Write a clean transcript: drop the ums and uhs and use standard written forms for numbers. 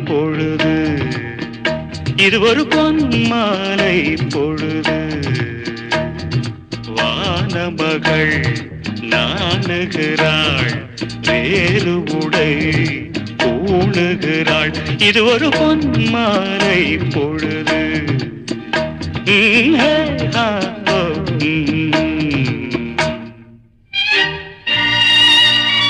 பொழுது, இது ஒரு பொன்மாலை பொழுது. வானமகள் நாணுகிறாள், வேறு உடை பூணுகிறாள், இது ஒரு பொன்மாலை பொழுது.